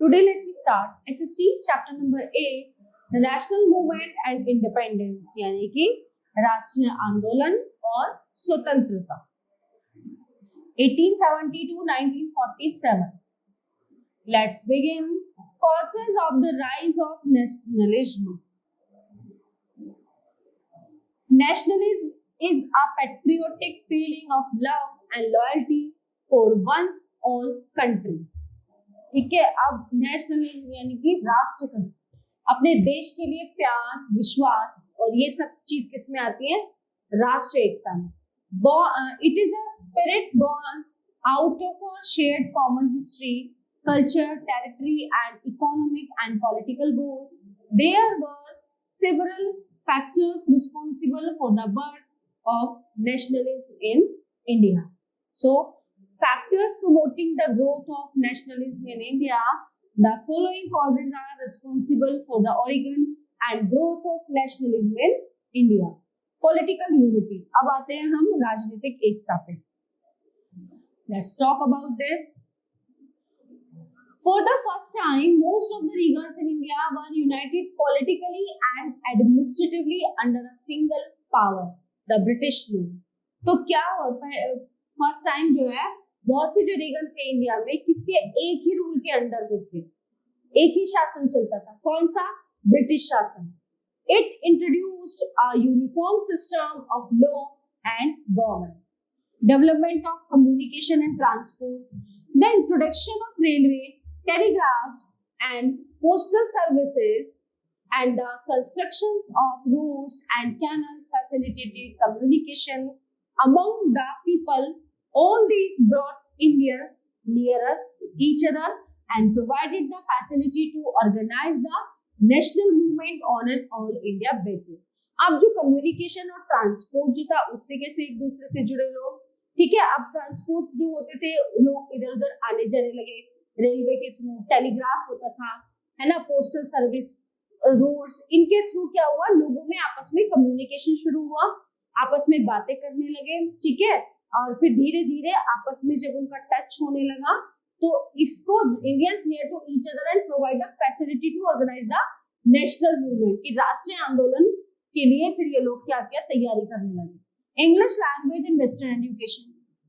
Today let me start SST chapter number 8, the national movement and independence, यानी कि राष्ट्रीय आंदोलन और स्वतंत्रता 1870 to 1947. Let's begin. Causes of the rise of nationalism. Nationalism is a patriotic feeling of love and loyalty for one's own country. ठीक है, अब nationalism यानी कि राष्ट्र का अपने देश के लिए प्यार, विश्वास और ये सब चीज किसमें आती है? राष्ट्र एकता में. It is a spirit born out of a shared common history, culture, territory, and economic and political goals. There were several factors responsible for the birth of nationalism in India. So, factors promoting the growth of nationalism in India, the following causes are responsible for the origin and growth of nationalism in India. Political unity. अब आते हैं हम राजनीतिक एकता पे. Let's talk about this. For the first time, most of the regions in India were united politically and administratively under a single power, the British rule. तो क्या first time जो है बहुत से जो रीजन थे इंडिया में किसके एक ही रूल के अंडर में थे, एक ही शासन चलता था. कौन सा? ब्रिटिश शासन. It introduced a uniform system of law and government, development of communication and transport, the introduction of railways, telegraphs and postal services, and the constructions of roads and canals facilitated communication among the people. All these brought Indians nearer each other and provided the facility to organize the national movement on an all India basis. अब जो communication और transport जो था उससे कैसे एक दूसरे से जुड़े लोग, ठीक है. अब ट्रांसपोर्ट जो होते थे, लोग इधर उधर आने जाने लगे रेलवे के थ्रू, टेलीग्राफ होता था, है ना, पोस्टल सर्विस, रोड्स, इनके थ्रू क्या हुआ, लोगों में आपस में कम्युनिकेशन शुरू हुआ, आपस में बातें करने लगे, ठीक है. और फिर धीरे धीरे आपस में जब उनका टच होने लगा तो इसको Indians near to each other and provide the facility to organize the national movement, की राष्ट्रीय आंदोलन के लिए फिर ये लोग क्या किया, तैयारी करने लगे. English language in western education.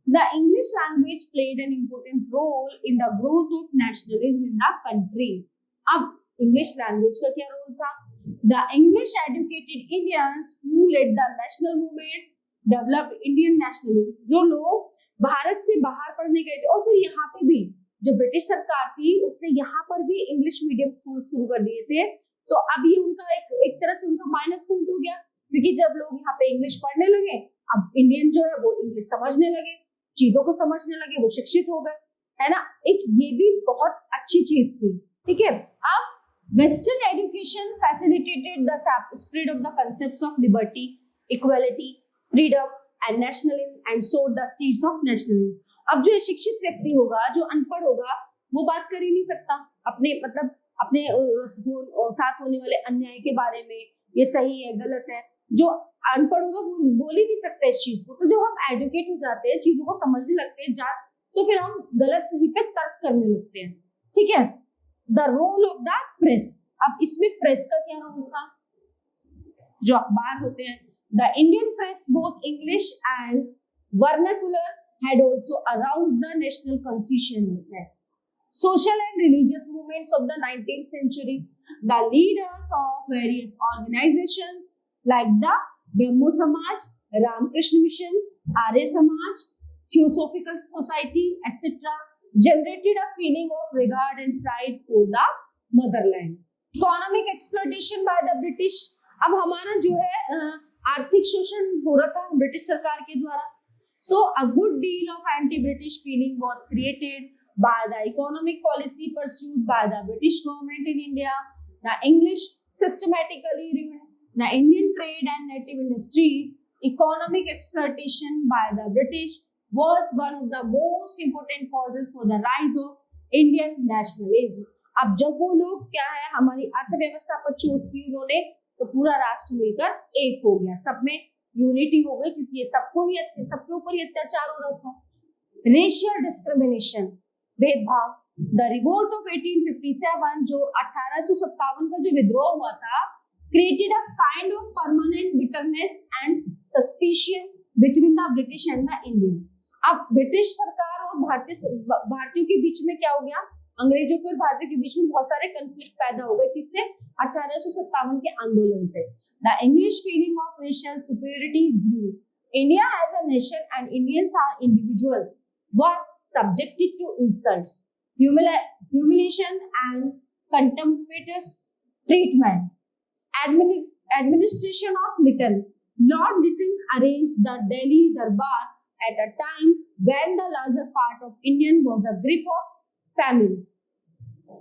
The English language played an important role in the growth of nationalism in the country. अब इंग्लिश लैंग्वेज का क्या रोल था? The English educated Indians who led the national movements developed Indian nationalism. जो लोग भारत से बाहर पढ़ने गए थे, और फिर यहाँ पे भी जो ब्रिटिश सरकार थी उसने यहाँ पर भी इंग्लिश मीडियम स्कूल शुरू कर दिए थे. तो अब ये उनका एक तरह से उनका माइनस पॉइंट हो गया, क्योंकि जब लोग यहाँ पे इंग्लिश पढ़ने लगे, अब इंडियन जो है वो इंग्लिश समझने लगे, चीजों को समझने लगे, वो शिक्षित हो गए, है ना. एक ये भी बहुत अच्छी चीज थी, ठीक है. अब western education facilitated the spread of the concepts of liberty, equality, freedom and nationalism and सोड द सीड्स ऑफ नेशनलिज्म. अब जो शिक्षित व्यक्ति होगा, जो अनपढ़ होगा, वो बात कर ही नहीं सकता अपने अपने साथ होने वाले अन्याय के बारे में, ये सही है गलत है. जो अनपढ़ होगा वो बोल ही नहीं सकता इस चीज को. तो जब हम एजुकेट हो जाते हैं, चीजों को समझने लगते हैं, तो फिर हम गलत सही पे तर्क करने लगते हैं, ठीक है. The role of the press. अब इसमें प्रेस का क्या रोल था? जो अखबार होते हैं, the Indian press, both English and vernacular, had also aroused the national consciousness. Social and religious movements of the 19th century, the leaders of various organizations like the Brahmo Samaj, Ramakrishna Mission, Arya Samaj, Theosophical Society, etc., generated a feeling of regard and pride for the motherland. Economic exploitation by the British. अब हमारा जो है आर्थिक शोषण हो रहा था British सरकार के द्वारा. So a good deal of anti-British feeling was created by the economic policy pursued by the British government in India. The English systematically ruined the Indian trade and native industries. Economic exploitation by the British was one of the most important causes for the rise of Indian nationalism. अब जब वो लोग क्या है हमारी अर्थव्यवस्था पर चोट की उन्होंने, तो पूरा राष्ट्र मिलकर एक हो गया, सब में यूनिटी हो गई, क्योंकि ये सबके ऊपर ही अत्याचार हो रहा था. रेशियल डिस्क्रिमिनेशन, भेदभाव. द रिवोल्ट ऑफ 1857 जो 1857 का जो विद्रोह हुआ था created a kind of permanent bitterness and suspicion between the British and the Indians. अब ब्रिटिश सरकार और भारतीयों के बीच में क्या हो गया, अंग्रेजों के और भारतीयों के बीच में बहुत सारे कंफ्लिक्ट पैदा हो गए, किससे, 1857 के आंदोलन से. The English feeling of racial superiority grew. India as a nation and Indians are individuals were subjected to insults, humiliation and contemptuous treatment. Administration of Lord Lytton arranged the Delhi Darbar at a time when the larger part of India was the grip of famine.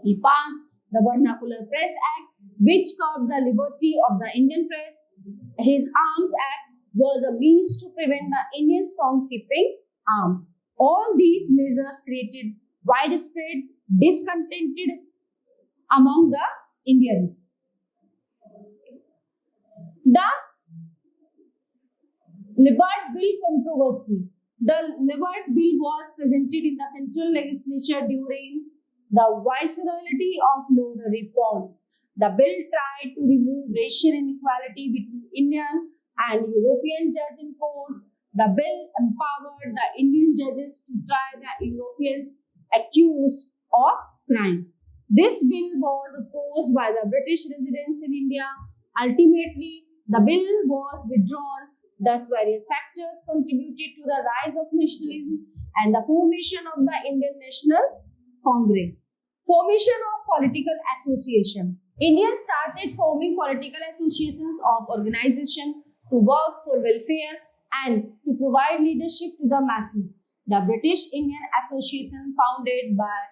He passed the Vernacular Press Act, which curbed the liberty of the Indian press. His Arms Act was a means to prevent the Indians from keeping arms. All these measures created widespread discontent among the Indians. The Libert Bill controversy. The Libert Bill was presented in the Central Legislature during the Viceroyalty of Lord Ripon. The bill tried to remove racial inequality between Indian and European judge in court. The bill empowered the Indian judges to try the Europeans accused of crime. This bill was opposed by the British residents in India. Ultimately, the bill was withdrawn. Thus, various factors contributed to the rise of nationalism and the formation of the Indian National Congress. Formation of political association. India started forming political associations of organization to work for welfare and to provide leadership to the masses. The British Indian Association, founded by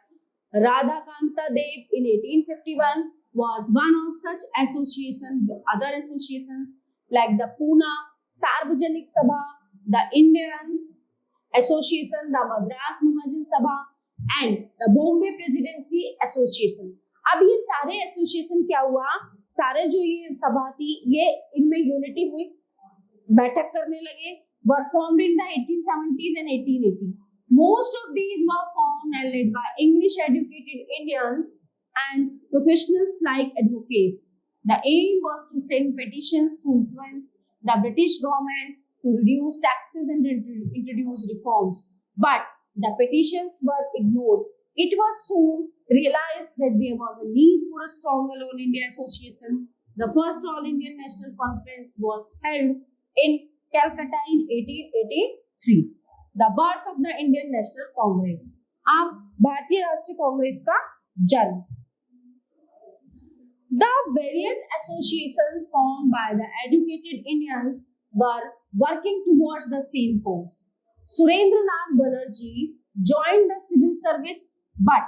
Radhakanta Dev in 1851, was one of such associations. Other associations like the Pune Sarvajanik Sabha, the Indian Association, the Madras Mahajan Sabha and the Bombay Presidency Association. अब ये सारे association क्या हुआ, सारे जो ये सभा थी ये इनमें यूनिटी हुई, बैठक करने लगे, were formed in the 1870s and 1880. Most of these were formed and led by English educated Indians and professionals like advocates. The aim was to send petitions to influence the British government to reduce taxes and introduce reforms. But the petitions were ignored. It was soon realized that there was a need for a stronger All India Association. The first All Indian National Conference was held in Calcutta in 1883. The birth of the Indian National Congress. अब भारतीय राष्ट्रीय कांग्रेस का जन्म. The various associations formed by the educated Indians were working towards the same cause. Surendranath Banerjee joined the civil service, but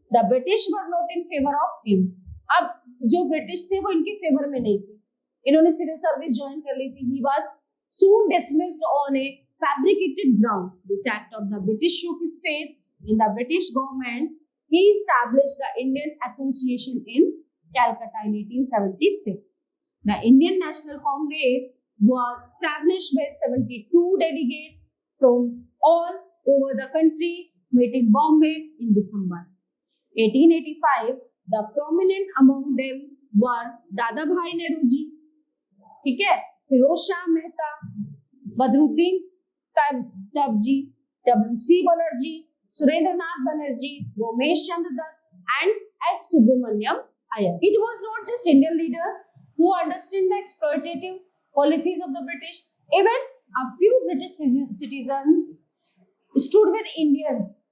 the British were not in favor of him. अब जो British थे वो इनके फेवर में नहीं थे, इन्होंने civil service join कर ली थी. He was soon dismissed on a fabricated ground. This act of the British shook his faith in the British government. He established the Indian Association in Calcutta in 1876. The Indian National Congress was established with 72 delegates from all over the country, met in Bombay in December 1885. The prominent among them were Dada Bhai Nehru ji, ठीक है, Firoz Shah Mehta, Badruddin तबजी, W.C. Banerjee, Surendranath Banerjee, Romesh Chandra Dutt and S. Subramaniam Iyer. It was not just Indian leaders who understood the exploitative policies of the British. Even a few British citizens stood with Indians.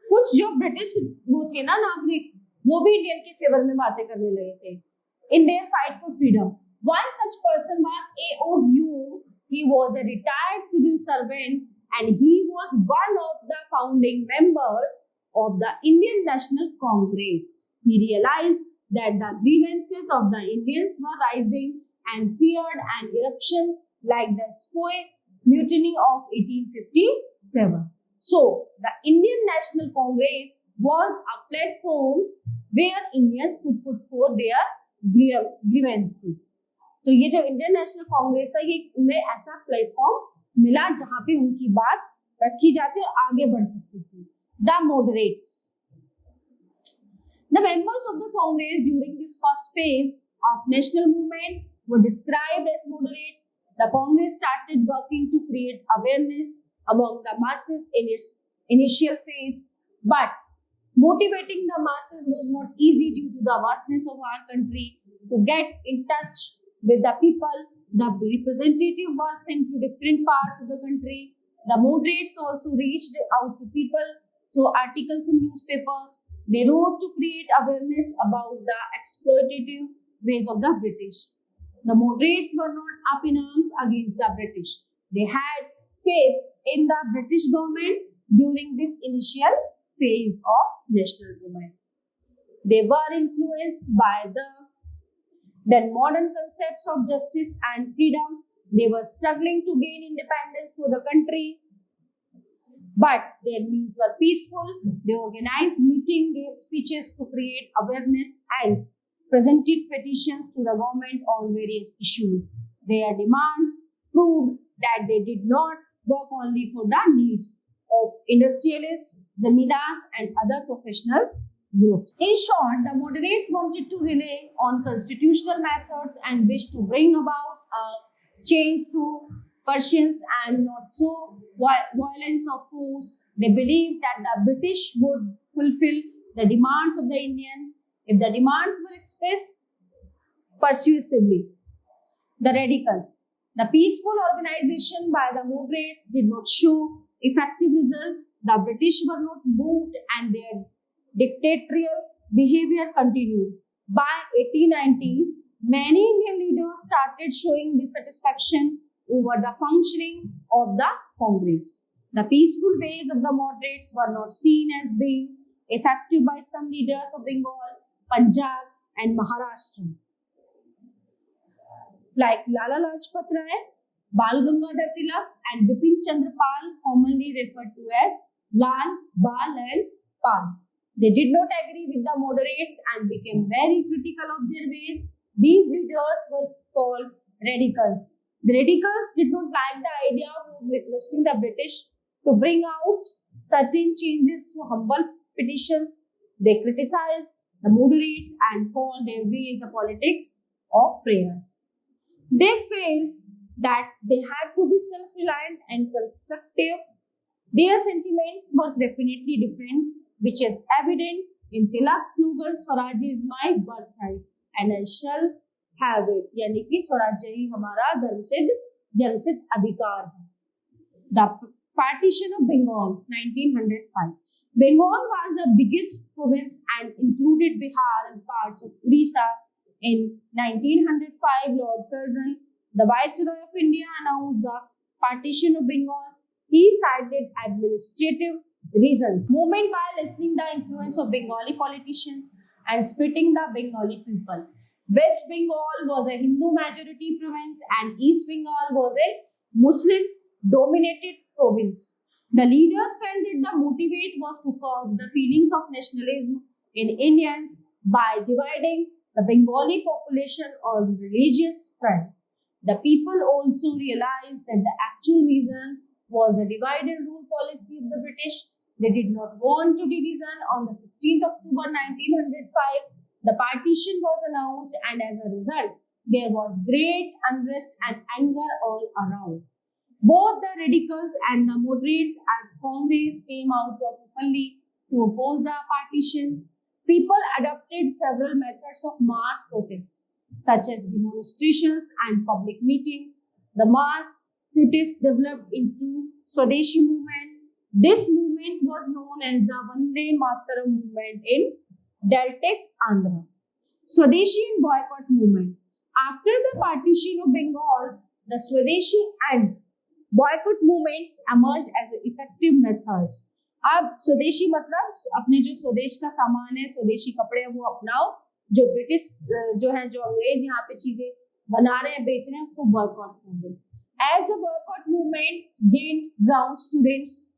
कुछ जो British वो थे ना नागरिक, वो भी Indian के favour में बातें करने लगे थे. In their fight for freedom. One such person was A.O. Hume. He was a retired civil servant and he was one of the founding members of the Indian National Congress. He realized that the grievances of the Indians were rising and feared an eruption like the Spoi Mutiny of 1857. So, the Indian National Congress was a platform where Indians could put forth their grievances. तो ये जो Indian national Congress था ये उन्हें ऐसा platform मिला जहां पे उनकी बात रखी जाती और आगे बढ़ सकती थी. The moderates. The members of the Congress during this first phase of national movement were described as moderates. The Congress started working to create awareness among the masses in its initial phase, but motivating the masses was not easy due to the vastness of our country. To get in touch with the people, the representatives were sent to different parts of the country. The moderates also reached out to people through articles in newspapers. They wrote to create awareness about the exploitative ways of the British. The moderates were not up in arms against the British. They had faith in the British government during this initial phase of national movement. They were influenced by the then modern concepts of justice and freedom. They were struggling to gain independence for the country, but their means were peaceful. They organized meetings, gave speeches to create awareness, and presented petitions to the government on various issues. Their demands proved that they did not work only for the needs of industrialists, zamindars, and other professionals groups. In short, the moderates wanted to rely on constitutional methods and wished to bring about a change through patience and not through violence or force. They believed that the British would fulfill the demands of the Indians if the demands were expressed persuasively. The radicals. The peaceful organization by the moderates did not show effective result. The British were not moved and their dictatorial behavior continued. By 1890s, many Indian leaders started showing dissatisfaction over the functioning of the Congress. The peaceful ways of the moderates were not seen as being effective by some leaders of Bengal, Punjab, and Maharashtra, like Lala Lajpat Rai, Bal Gangadhar Tilak, and Bipin Chandra Pal, commonly referred to as Lal, Bal, and Pal. They did not agree with the moderates and became very critical of their ways. These leaders were called radicals. The radicals did not like the idea of requesting the British to bring out certain changes through humble petitions. They criticized the moderates and called their way the politics of prayers. They felt that they had to be self-reliant and constructive. Their sentiments were definitely different, which is evident in Tilak's slogan, "Swaraj is my birthright and I shall have it." यानी कि स्वराज्य ही हमारा जन्मसिद्ध अधिकार है. The partition of Bengal, 1905. Bengal was the biggest province and included Bihar and parts of Odisha. In 1905, Lord Curzon, the Viceroy of India, announced the partition of Bengal. He cited administrative reasons. Movement by lessening the influence of Bengali politicians and splitting the Bengali people. West Bengal was a Hindu majority province and East Bengal was a Muslim dominated province. The leaders felt that the motivate was to curb the feelings of nationalism in Indians by dividing the Bengali population on religious front. The people also realized that the actual reason was the divide and rule policy of the British. They did not want to division. On the 16th October 1905, the partition was announced and as a result, there was great unrest and anger all around. Both the radicals and the moderates at Congress came out openly to oppose the partition. People adopted several methods of mass protest, such as demonstrations and public meetings. The mass protests developed into Swadeshi movement. This movement was known as the Vande Mataram movement in Deltec, Andhra. Swadeshi and boycott movement. After the partition of Bengal, the Swadeshi and boycott movements emerged as effective methods. अब स्वदेशी मतलब अपने जो स्वदेश का सामान है, स्वदेशी कपड़े हैं वो अपनाओ, जो ब्रिटिश जो अंग्रेज यहाँ पे चीजें बना रहे हैं, बेच रहे हैं, उसको बॉयकॉट कर दो. As the boycott movement gained ground, students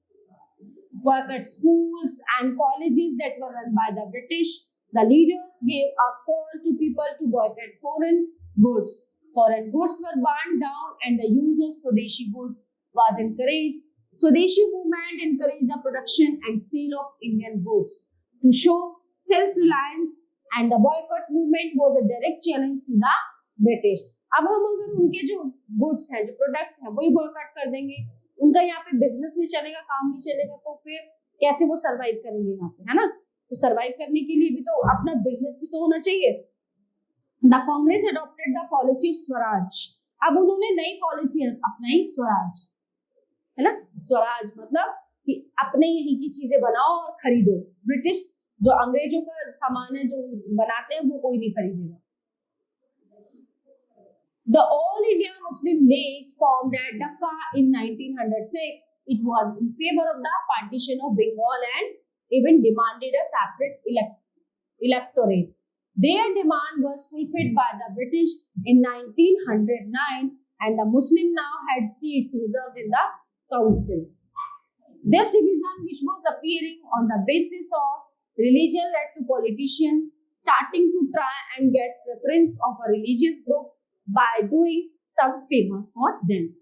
boycott schools and colleges that were run by the British. The leaders gave a call to people to boycott foreign goods. Foreign goods were burned down and the use of Swadeshi goods was encouraged. Swadeshi movement encouraged the production and sale of Indian goods. To show self-reliance, and the boycott movement was a direct challenge to the British. अब हम अगर उनके जो goods हैं, जो product है, वही boycott कर देंगे, उनका यहाँ पे बिजनेस नहीं चलेगा, काम नहीं चलेगा, तो फिर कैसे वो सरवाइव करेंगे यहाँ पे, है ना? तो सरवाइव करने के लिए भी तो अपना बिजनेस भी तो होना चाहिए. The Congress adopted the policy of Swaraj. अब उन्होंने नई पॉलिसी अपनाई, स्वराज, है ना? स्वराज मतलब कि अपने यहीं की चीजें बनाओ और खरीदो. ब्रिटिश जो अंग्रेजों का सामान है जो बनाते हैं वो कोई नहीं खरीदेगा. The All India Muslim League formed at Dhaka in 1906. It was in favor of the partition of Bengal and even demanded a separate electorate. Their demand was fulfilled by the British in 1909, and the Muslim now had seats reserved in the councils. This division, which was appearing on the basis of religion, led to politicians starting to try and get preference of a religious group by doing some favors for them.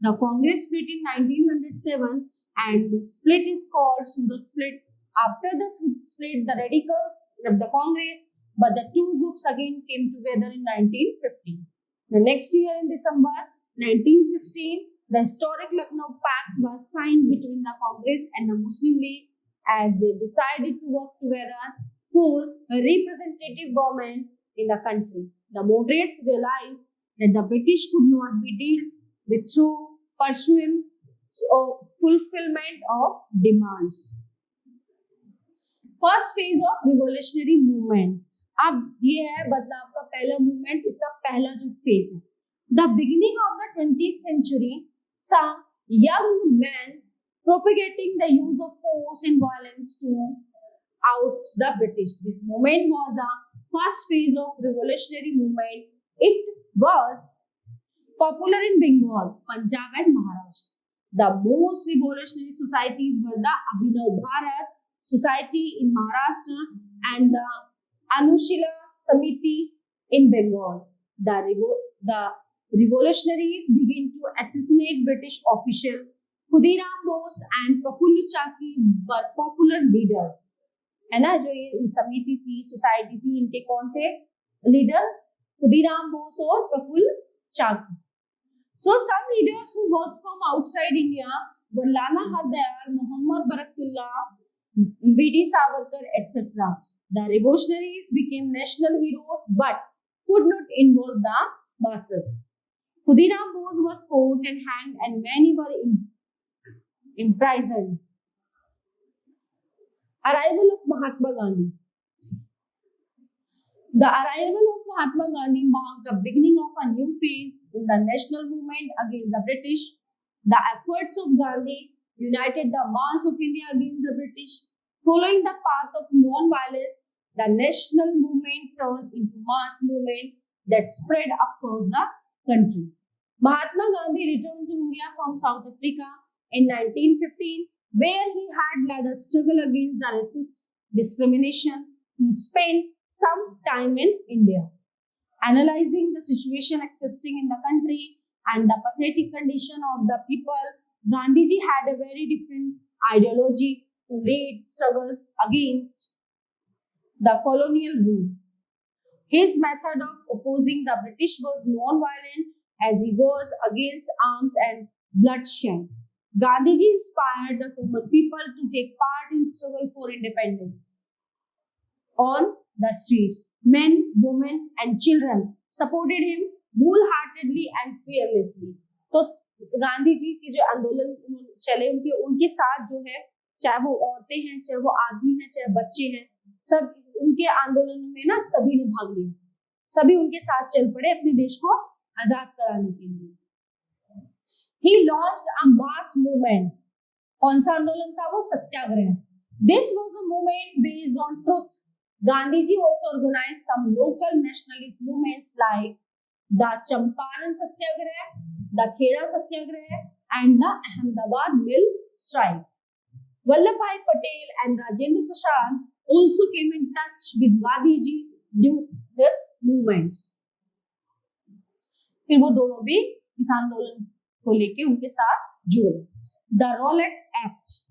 The Congress split in 1907, and the split is called Surat split. After the split, the radicals left the Congress, but the two groups again came together in 1915. The next year, in December 1916, the historic Lucknow Pact was signed between the Congress and the Muslim League, as they decided to work together for a representative government in the country. The moderates realized that the British could not be dealt with through pursuing or fulfillment of demands. First phase of revolutionary movement. अब ये है बदलाव का पहला movement, इसका पहला जो phase है. The beginning of the 20th century saw young men propagating the use of force and violence to out the British. This movement was the first phase of revolutionary movement. It was popular in Bengal, Punjab and Maharashtra. The most revolutionary societies were the Abhinav Bharat Society in Maharashtra and the Anushila Samiti in Bengal. The revolutionaries began to assassinate British officials. Khudiram Bose and Prafulla Chaki were popular leaders. है ना? जो ये समिति थी, society थी, इनके कौन थे लीडर? Khudiram Bose और प्रफुल्ल चाकी. So some leaders who worked from outside India were Lala Hardayal, Muhammad Barakatullah, V.D. Savarkar, etc. The revolutionaries became national heroes but could not involve the masses. Khudiram Bose was caught and hanged, and many were imprisoned. Arrival of Mahatma Gandhi. The arrival of Mahatma Gandhi marked the beginning of a new phase in the national movement against the British. The efforts of Gandhi united the mass of India against the British. Following the path of non-violence, the national movement turned into mass movement that spread across the country. Mahatma Gandhi returned to India from South Africa in 1915, where he had led a struggle against the racist discrimination. He spent some time in India, analyzing the situation existing in the country and the pathetic condition of the people. Gandhiji had a very different ideology to lead struggles against the colonial rule. His method of opposing the British was non-violent, as he was against arms and bloodshed. Gandhiji inspired the common people to take part in struggle for independence. On the streets, men, women and children supported him wholeheartedly and fearlessly. तो गांधी जी के जो आंदोलन चले उनके साथ जो है, चाहे वो औरतें हैं, चाहे वो आदमी हैं, चाहे बच्चे हैं, सब उनके आंदोलन में ना सभी ने भाग लिया. सभी उनके साथ चल पड़े अपने देश को आजाद कराने के लिए. He launched a mass movement. कौन सा आंदोलन था वो? सत्याग्रह. This was a movement based on truth. Gandhiji also organized some local nationalist movements like the Champaran Satyagraha, the Khera Satyagraha, and the Ahmedabad Mill Strike. Vallabhbhai Patel and Rajendra Prasad also came in touch with Gandhiji during these movements. फिर वो दोनों भी इस आंदोलन को लेके उनके साथ जुड़े. The Rowlatt Act.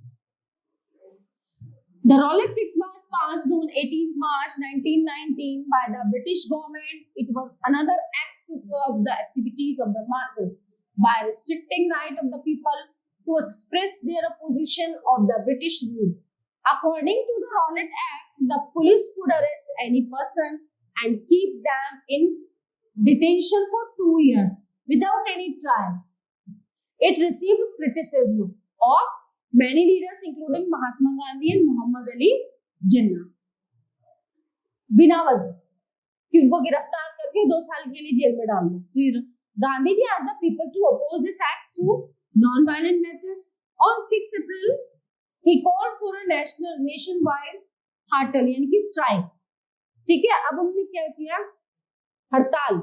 The Rowlatt Act was passed on 18th March 1919 by the British government. It was another act to curb the activities of the masses by restricting right of the people to express their opposition of the British rule. According to the Rowlatt Act, the police could arrest any person and keep them in detention for 2 years without any trial. It received criticism of many leaders including Mahatma Gandhi and Muhammad Ali Jinnah. बिना वजह कि उनको गिरफ्तार करके 2 साल के लिए jail में डाल दो. फिर Gandhi ji asked the people to oppose this act through non-violent methods. On 6 April, he called for a nationwide हड़ताल यानी कि स्ट्राइक. ठीक है, अब उन्होंने क्या किया? हड़ताल,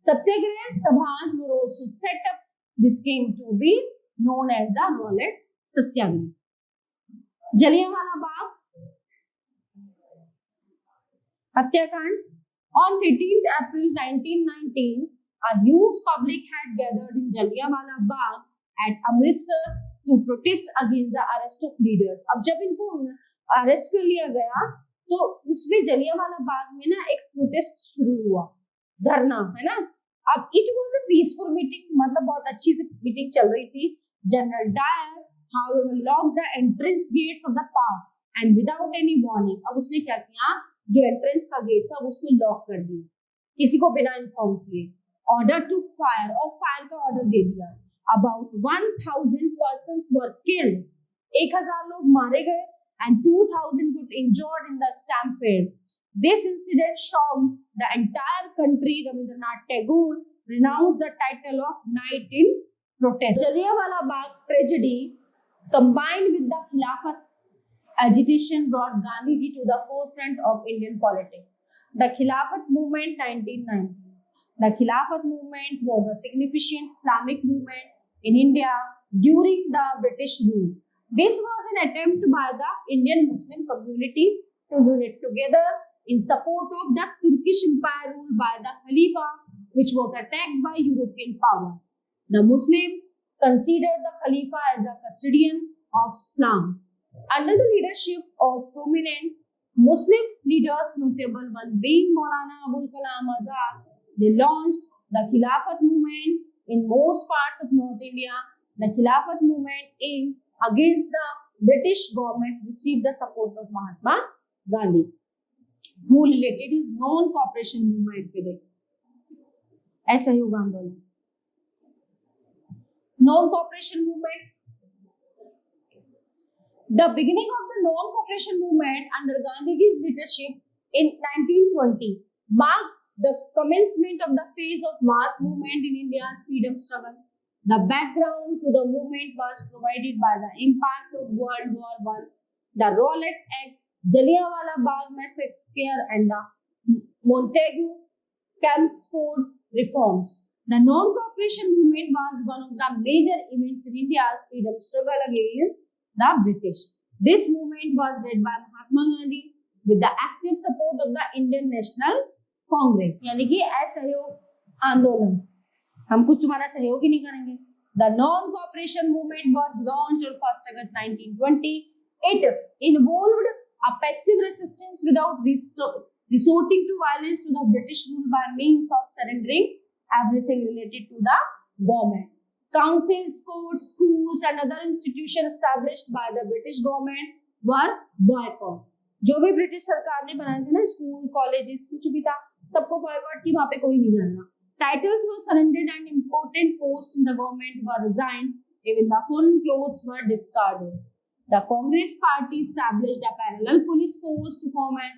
सत्याग्रह सभाs were also set up. This came to be known as the Rowlatt सत्याग्रह. जलियांवाला बाग हत्याकांड. On 13th April 1919, a huge public had gathered in Jallianwala Bagh at Amritsar to protest against the arrest of leaders. अब जब इनको arrest कर लिया गया तो इसमें जलियांवाला बाग में ना एक प्रोटेस्ट शुरू हुआ, धरना, है ना. अब it was a peaceful meeting, मतलब बहुत अच्छी सी मीटिंग चल रही थी. General Dyer however locked the entrance gates of the park and without any warning. अब उसने क्या किया, जो एंट्रेंस का गेट था उसको लॉक कर दिया किसी को बिना इन्फॉर्म किए. ऑर्डर टू फायर, और फायर का ऑर्डर दे दिया. About 1000 persons were killed. 1000 लोग मारे गए and 2000 got injured in the stampede. This incident shocked the entire country. Rabindranath Tagore renounced the title of Knight in protest. Jallianwala Bagh tragedy combined with the Khilafat agitation brought Gandhiji to the forefront of Indian politics. The Khilafat movement 1919. The Khilafat movement was a significant Islamic movement in India during the British rule. This was an attempt by the Indian Muslim community to unite together in support of the Turkish Empire ruled by the Khalifa, which was attacked by European powers. The Muslims considered the Khalifa as the custodian of Islam. Under the leadership of prominent Muslim leaders, notable one being Maulana Abul Kalam Azad, they launched the Khilafat movement in most parts of North India. The Khilafat movement aimed against the British government received the support of Mahatma Gandhi, who related his non-cooperation movement with it. असहयोग आंदोलन, non-cooperation movement. The beginning of the non-cooperation movement under Gandhiji's leadership in 1920 marked the commencement of the phase of mass movement in India's freedom struggle. The background to the movement was provided by the impact of World War I, the Rowlatt Act, Jallianwala Bagh massacre, and the Montagu Chelmsford reforms. The non-cooperation movement was one of the major events in India's freedom struggle against the British. This movement was led by Mahatma Gandhi with the active support of the Indian National Congress. यानी कि असहयोग आंदोलन, हम कुछ तुम्हारा सहयोग ही नहीं करेंगे. The non-cooperation movement was launched on 1st August 1920. It involved a passive resistance without resorting to violence to the British rule by means of surrendering everything related to the government. Councils, courts, schools and other institutions established by the British government were boycotted. जो भी British सरकार ने बनाए थे ना, school, colleges, कुछ भी था, सबको बॉयकॉट की, वहां पे कोई नहीं जाएगा. Titles were surrendered and important posts in the government were resigned. Even the foreign clothes were discarded. The Congress party established a parallel police force to form an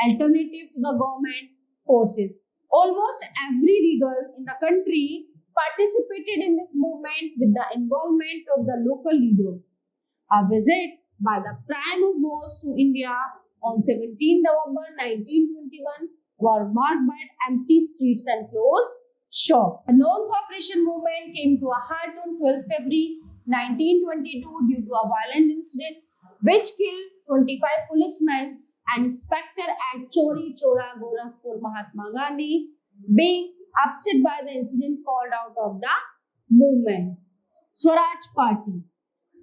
alternative to the government forces. Almost every leader in the country participated in this movement with the involvement of the local leaders. A visit by the Prime of Wars to India on 17 November 1921 were marked by empty streets and closed shops. The non-cooperation movement came to a halt on 12 February 1922 due to a violent incident which killed 25 policemen and inspector at Chori Chora, Gorakhpur. Mahatma Gandhi, being upset by the incident, called out of the movement. Swaraj Party.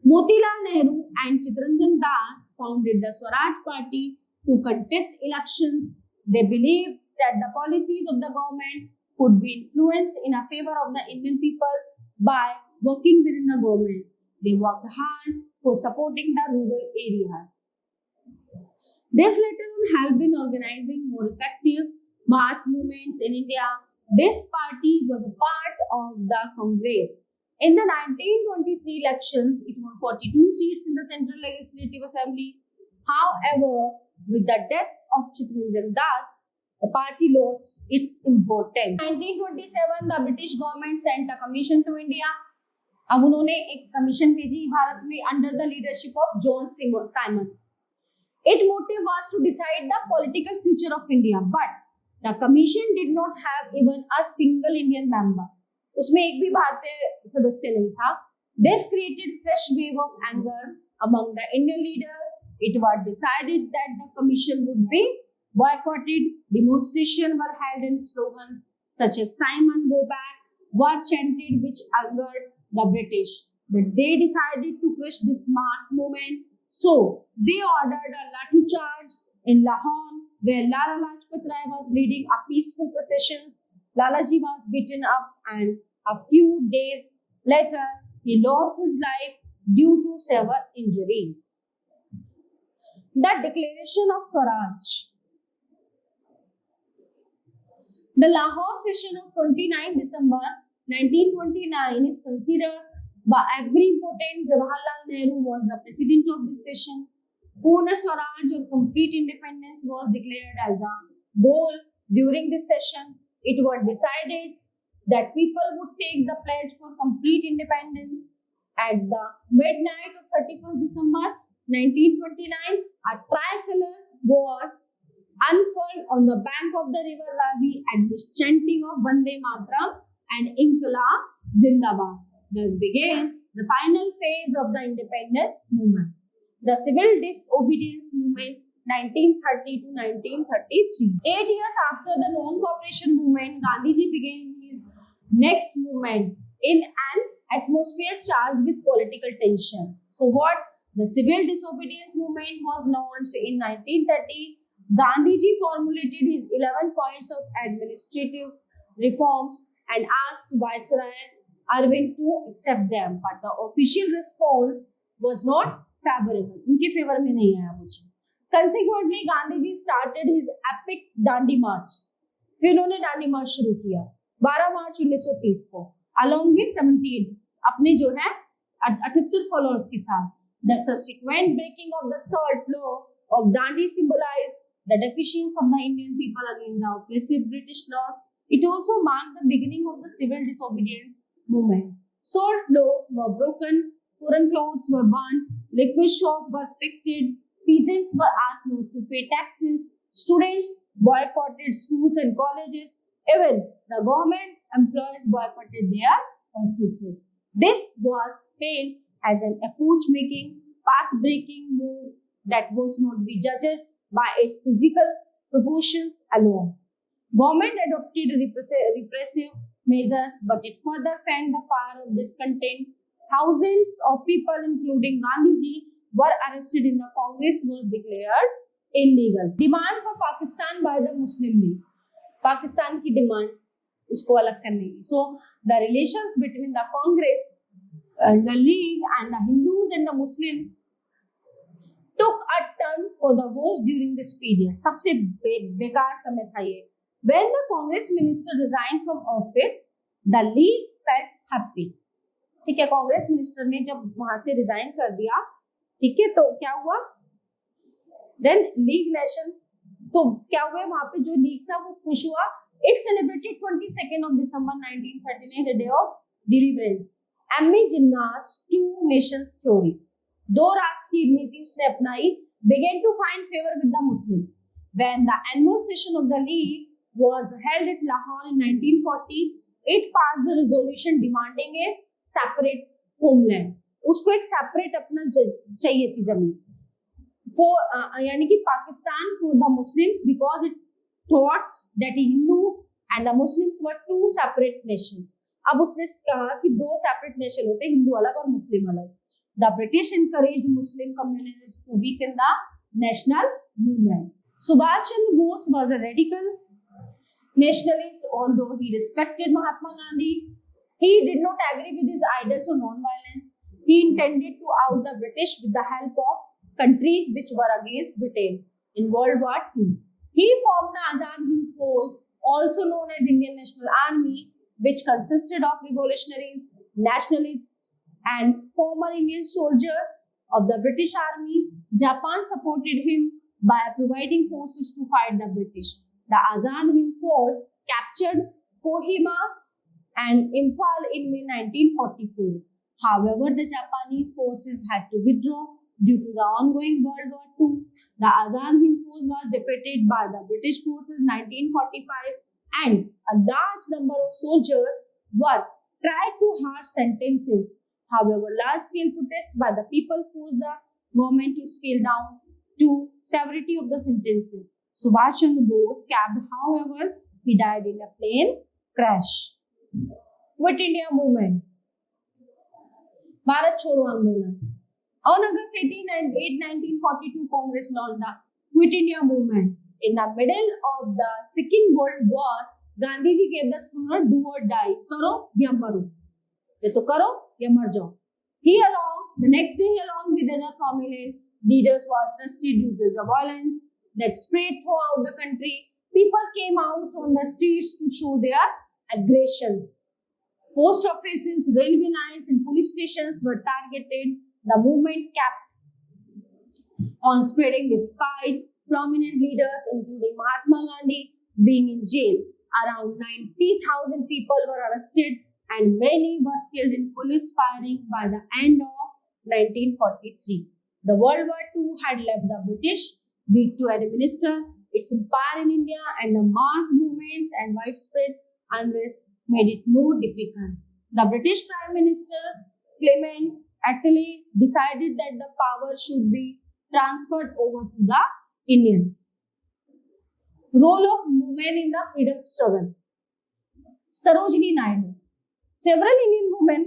Motilal Nehru and Chittaranjan Das founded the Swaraj Party to contest elections. They believed that the policies of the government could be influenced in a favor of the Indian people by working within the government. They worked hard for supporting the rural areas. This later on helped in organizing more effective mass movements in India. This party was a part of the Congress. In the 1923 elections, it won 42 seats in the Central Legislative Assembly. However, with the death of Chittaranjan Das, the party lost its importance. In 1927, the British government sent a commission to India. अब उन्होंने एक commission भेजी भारत में under the leadership of John Simon. Its motive was to decide the political future of India, but the commission did not have even a single Indian member. उसमें एक भी भारतीय सदस्य नहीं था. This created fresh wave of anger among the Indian leaders. It was decided that the commission would be boycotted. Demonstrations were held and slogans such as "Simon, go back" were chanted, which angered the British. But they decided to crush this mass movement, so they ordered a lathi charge in Lahore, where Lala Lajpat Rai was leading a peaceful procession. Lalaji was beaten up, and a few days later, he lost his life due to severe injuries. The Declaration of Swaraj. The Lahore session of 29 December 1929 is considered by every important. Jawaharlal Nehru was the president of this session. Purna Swaraj or complete independence was declared as the goal during this session. It was decided that people would take the pledge for complete independence. At the midnight of 31st December 1929, a tricolor was unfurled on the bank of the river Ravi and with chanting of Vande Mataram and Inqilab Zindabad. Thus began the final phase of the independence movement, the civil disobedience movement 1930 to 1933. 8 years after the non-cooperation movement, Gandhiji began his next movement in an atmosphere charged with political tension. So what? The civil disobedience movement was launched in 1930. Gandhiji formulated his 11 points of administrative reforms and asked Viceroy Arvind to accept them, but the official response was not favorable. उनके favour में नहीं आया मुझे. Consequently, Gandhiji started his epic Dandi March. फिर उन्होंने दांडी मार्च शुरू किया 12 मार्च 1930 को, along with 78 अपने जो है 78 फॉलोअर्स के साथ. The subsequent breaking of the salt law of Dandi symbolized the defiance of the Indian people against the oppressive British laws. It also marked the beginning of the civil disobedience movement. Salt laws were broken, foreign clothes were banned, liquor shops were picketed, peasants were asked not to pay taxes, students boycotted schools and colleges, even the government employees boycotted their offices. This was hailed as an epoch-making, path-breaking move that was not be judged by its physical proportions alone. Government adopted repressive measures, but it further fanned the fire of discontent. Thousands of people, including Gandhiji, were arrested in the Congress was declared illegal. Demand for Pakistan by the Muslim League. Pakistan की demand उसको अलग करने की. So the relations between the Congress and the League and the Hindus and the Muslims took a turn for the worse during this period. सबसे बेकार समय था ये. When the Congress minister resigned from office, the League felt happy. ठीक है, Congress minister ने जब वहां से रिजाइन कर दिया, ठीक है, तो क्या हुआ? Then लीग नेशन, तो क्या हुआ वहां पे जो लीग था वो खुश हुआ. It celebrated 22nd of December 1939, the day of deliverance. M.A. Jinnah's two nations theory, दो राष्ट्र की नीति उसने अपनाई, began to find favor with the Muslims. When the annual session of the League was held at Lahore in 1940, it passed a resolution demanding a separate homeland. उसको एक separate अपना चाहिए थी जमीन. For यानी कि Pakistan for the Muslims, because it thought that the Hindus and the Muslims were two separate nations. अब उसने कहा कि दो separate nation होते हैं, हिंदू अलग और मुस्लिम अलग. The British encouraged Muslim communities to weaken the national movement. Subhash Chandra Bose was a radical nationalist, although he respected Mahatma Gandhi. He did not agree with his ideas on non-violence. He intended to out the British with the help of countries which were against Britain in World War II. He formed the Azad Hind Force, also known as Indian National Army, which consisted of revolutionaries, nationalists, and former Indian soldiers of the British Army. Japan supported him by providing forces to fight the British. The Azad Hind Force captured Kohima and Imphal in May 1944. However, the Japanese forces had to withdraw due to the ongoing World War II. The Azad Hind Force was defeated by the British forces in 1945, and a large number of soldiers were tried to harsh sentences. However, large-scale protests by the people forced the government to scale down to severity of the sentences. Subhash Chandra Bose escaped, however, he died in a plane crash. Quit India movement. Bharat Chodo Andolan. On August 18 and 8, 1942, Congress launched the Quit India movement. In the middle of the Second World War, Gandhi ji gave the slogan "Do or die." Karo ya maro. ये तो करो या मर जाओ. The next day, along with other prominent leaders, was arrested due to the violence that spread throughout the country. People came out on the streets to show their aggressions. Post offices, railway lines, and police stations were targeted. The movement kept on spreading despite prominent leaders, including Mahatma Gandhi, being in jail. Around 90,000 people were arrested, and many were killed in police firing by the end of 1943. The World War II had left the British weak to administer its empire in India, and the mass movements and widespread unrest made it more difficult. The British Prime Minister Clement Attlee decided that the power should be transferred over to the Indians. Role of women in the freedom struggle. Sarojini Naidu. Several Indian women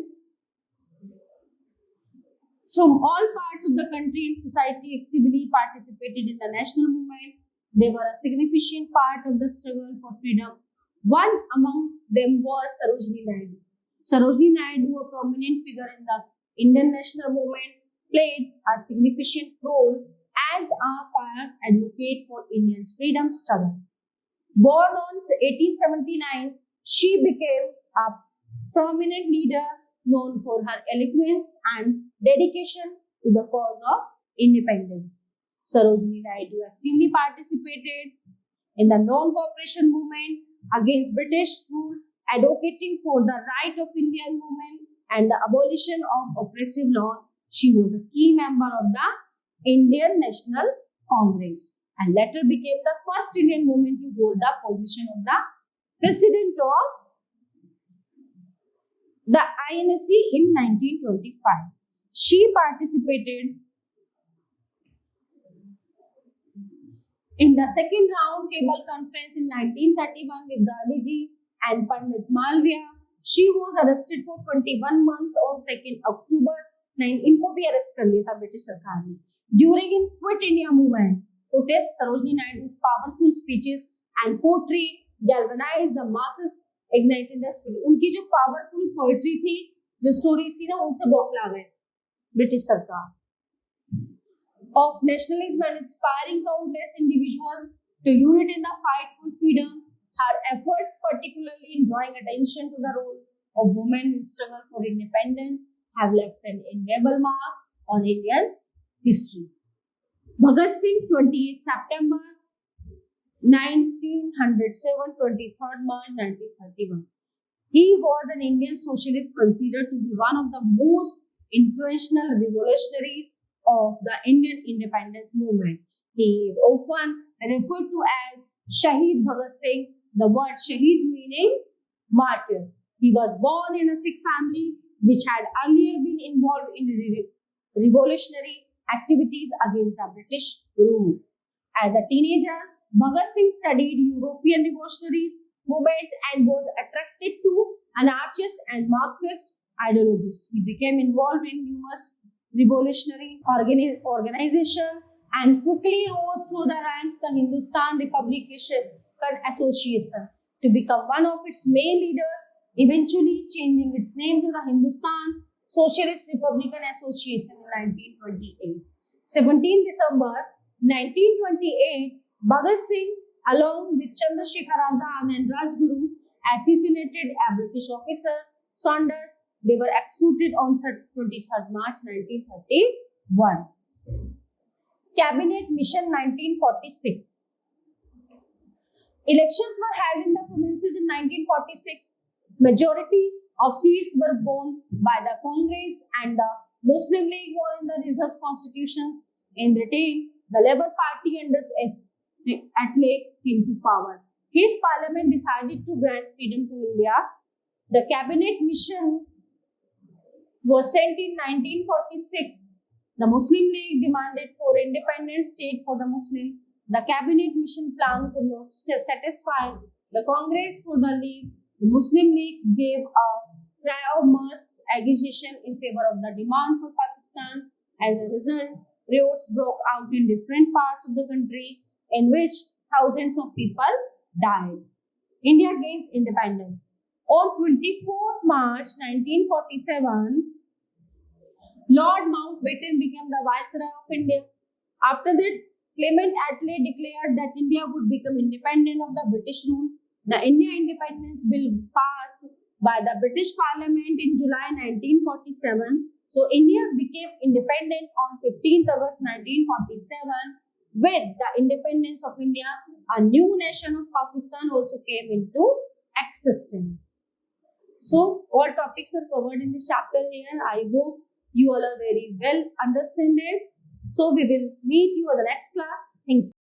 from all parts of the country and society actively participated in the national movement. They were a significant part of the struggle for freedom. One among them was Sarojini Naidu. Sarojini Naidu, a prominent figure in the Indian national movement, played a significant role as a fierce advocate for Indians' freedom struggle. Born on 1879, she became a prominent leader known for her eloquence and dedication to the cause of independence. Sarojini Naidu actively participated in the non-cooperation movement against British rule, advocating for the right of Indian women and the abolition of oppressive law. She was a key member of the Indian National Congress and later became the first Indian woman to hold the position of the President of the INC in 1925. She participated in the second round table conference in 1931 with Gandhiji and Pandit Malviya. She was arrested for 21 months on 2nd October 9. इनको भी arrest कर लिया था British सरकार ने. During in Quit India movement, protests, Sarojini Naidu's powerful speeches and poetry galvanized the masses, igniting the spirit. उनकी जो powerful poetry थी, जो stories थी ना, उनसे बौखला गए ब्रिटिश सरकार. Of nationalism and inspiring countless individuals to unite in the fight for freedom. Her efforts, particularly in drawing attention to the role of women in struggle for independence, have left an indelible mark on India's history. Bhagat Singh, 28 September 1907, 23rd March 1931. He was an Indian socialist considered to be one of the most influential revolutionaries of the Indian independence movement. He is often referred to as Shaheed Bhagat Singh, the word Shaheed meaning martyr. He was born in a Sikh family which had earlier been involved in revolutionary activities against the British rule. As a teenager, Bhagat Singh studied European revolutionary movements and was attracted to anarchist and Marxist ideologies. He became involved in numerous revolutionary organization and quickly rose through the ranks the Hindustan Republican Association to become one of its main leaders, eventually changing its name to the Hindustan Socialist Republican Association in 1928. 17 December 1928, Bhagat Singh along with Chandrasekhar Azad and Rajguru assassinated a British officer, Saunders. They were executed on 23rd March 1931. Cabinet Mission 1946. Elections were held in the provinces in 1946. Majority of seats were won by the Congress and the Muslim League were in the reserved constitutions. In Britain, the Labour Party under S.C.IENCE-8 came to power. His parliament decided to grant freedom to India. The cabinet mission was sent in 1946. The Muslim League demanded for independent state for the Muslim. The cabinet mission plan could not satisfy the Congress for the League. The Muslim League gave a cry of mass agitation in favor of the demand for Pakistan. As a result, riots broke out in different parts of the country in which thousands of people died. India gains independence. On 24th March 1947, Lord Mountbatten became the Viceroy of India. After that, Clement Attlee declared that India would become independent of the British rule. The India Independence Bill passed by the British Parliament in July 1947. So, India became independent on 15th August 1947. With the independence of India, a new nation of Pakistan also came into existence. So, all topics are covered in this chapter here. I hope you all are very well understand it. So, we will meet you in the next class. Thank you.